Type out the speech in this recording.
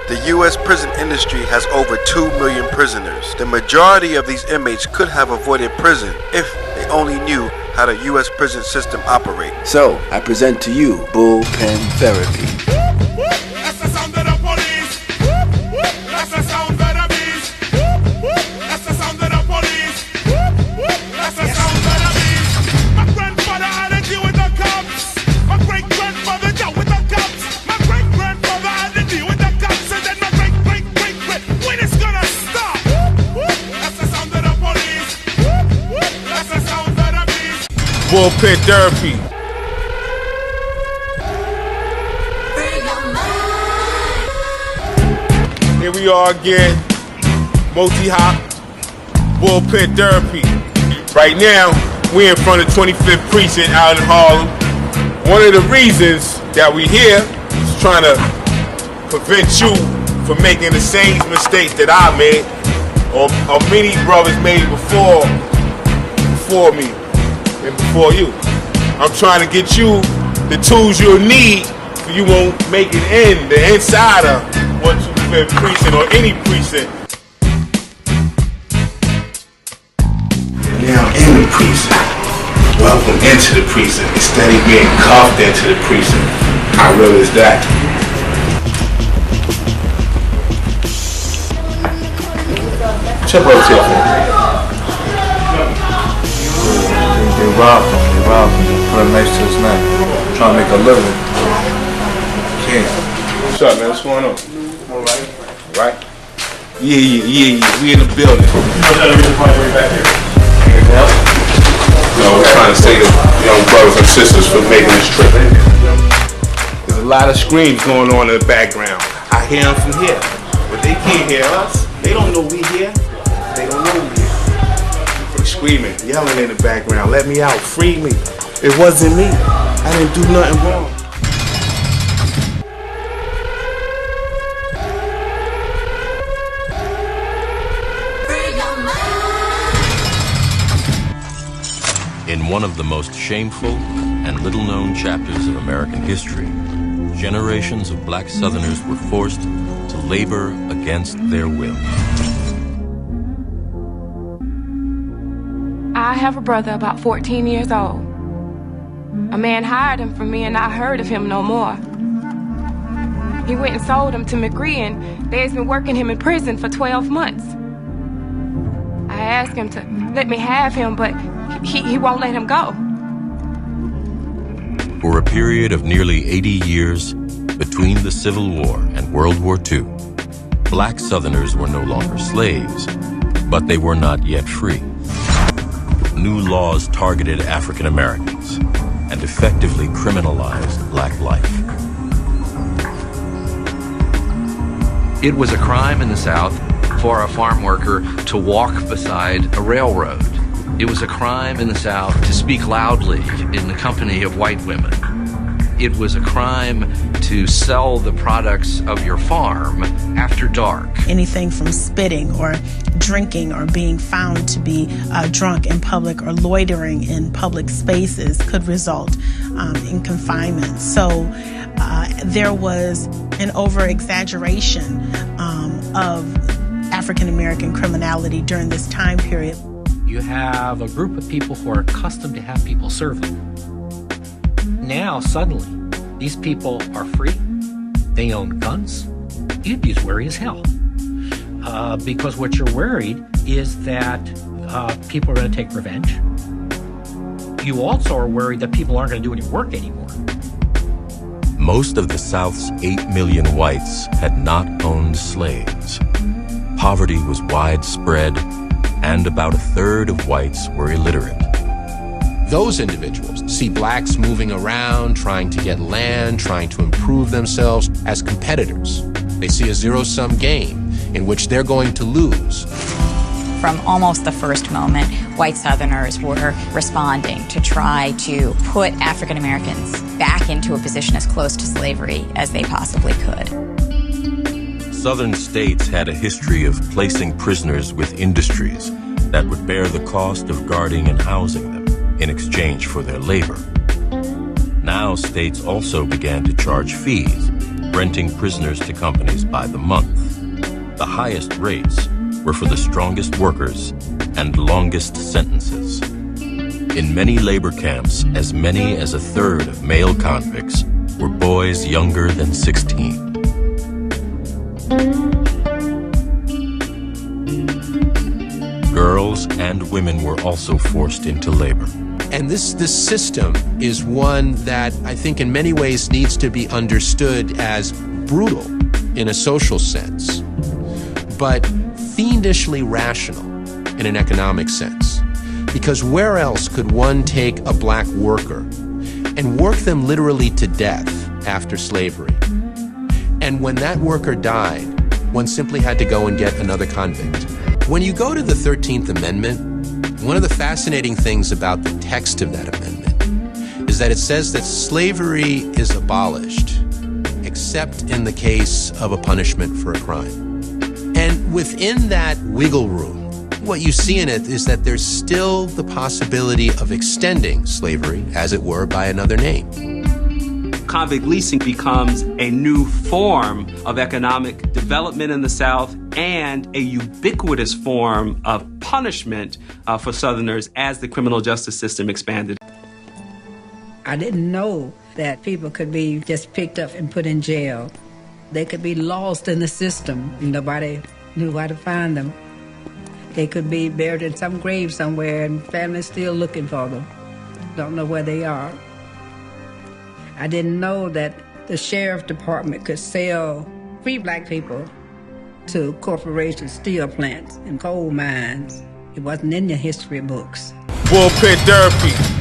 The U.S. prison industry has over 2 million prisoners. The majority of these inmates could have avoided prison if they only knew how the U.S. prison system operates. So, I present to you Bullpen Therapy. That's the sound of the police. That's the sound of the beast. That's the sound of the police. That's the sound of the beast. My grandfather had to deal with the cops. My great-grandfather dealt with the cops. My great-grandfather had to deal with the cops. And then my great-great-great-great. When it's gonna stop? That's the sound of the police. That's the sound of the beast. Bullpen Therapy. Here we are again, MultiHop, Bullpen Therapy. Right now, we're in front of 25th Precinct out in Harlem. One of the reasons that we're here is trying to prevent you from making the same mistakes that I made, or many brothers made before me and before you. I'm trying to get you the tools you'll need so you won't make it in the inside of 125th Precinct or any precinct. Now in the precinct. Welcome into the precinct. Instead of being cuffed into the precinct. How real is that? Chip up here. They robbed him. They put him next to his name. Trying to make a living. Can't. What's up, man? What's going on? All right. Right? Yeah. We in the building. No, we're trying to say to young brothers and sisters for making this trip. There's a lot of screams going on in the background. I hear them from here, but they can't hear us. They don't know we here. They don't know we here. They're screaming, yelling in the background. Let me out. Free me. It wasn't me. I didn't do nothing wrong. In one of the most shameful and little-known chapters of American history, generations of black Southerners were forced to labor against their will. I have a brother about 14 years old. A man hired him from me and I heard of him no more. He went and sold him to McGree and they's been working him in prison for 12 months. I asked him to let me have him, but he won't let him go. For a period of nearly 80 years, between the Civil War and World War II, black Southerners were no longer slaves, but they were not yet free. New laws targeted African Americans and effectively criminalized black life. It was a crime in the South for a farm worker to walk beside a railroad. It was a crime in the South to speak loudly in the company of white women. It was a crime to sell the products of your farm after dark. Anything from spitting or drinking or being found to be drunk in public or loitering in public spaces could result in confinement. So there was an over-exaggeration of African American criminality during this time period. You have a group of people who are accustomed to have people serve them. Now, suddenly, these people are free. They own guns. You'd be as wary as hell. Because what you're worried is that people are going to take revenge. You also are worried that people aren't going to do any work anymore. Most of the South's 8 million whites had not owned slaves. Poverty was widespread, and about a third of whites were illiterate. Those individuals see blacks moving around, trying to get land, trying to improve themselves as competitors. They see a zero-sum game in which they're going to lose. From almost the first moment, white Southerners were responding to try to put African Americans back into a position as close to slavery as they possibly could. Southern states had a history of placing prisoners with industries that would bear the cost of guarding and housing them in exchange for their labor. Now states also began to charge fees renting prisoners to companies by the month. The highest rates were for the strongest workers and longest sentences. In many labor camps, as many as a third of male convicts were boys younger than 16. Girls and women were also forced into labor. And this system is one that I think in many ways needs to be understood as brutal in a social sense, but fiendishly rational in an economic sense. Because where else could one take a black worker and work them literally to death after slavery? And when that worker died, one simply had to go and get another convict. When you go to the 13th Amendment, one of the fascinating things about the text of that amendment is that it says that slavery is abolished, except in the case of a punishment for a crime. And within that wiggle room, what you see in it is that there's still the possibility of extending slavery, as it were, by another name. Convict leasing becomes a new form of economic development in the South and a ubiquitous form of punishment for Southerners as the criminal justice system expanded. I didn't know that people could be just picked up and put in jail. They could be lost in the system. Nobody knew where to find them. They could be buried in some grave somewhere and families still looking for them. Don't know where they are. I didn't know that the sheriff department could sell free black people to corporations, steel plants, and coal mines. It wasn't in the history books. Bullpen therapy.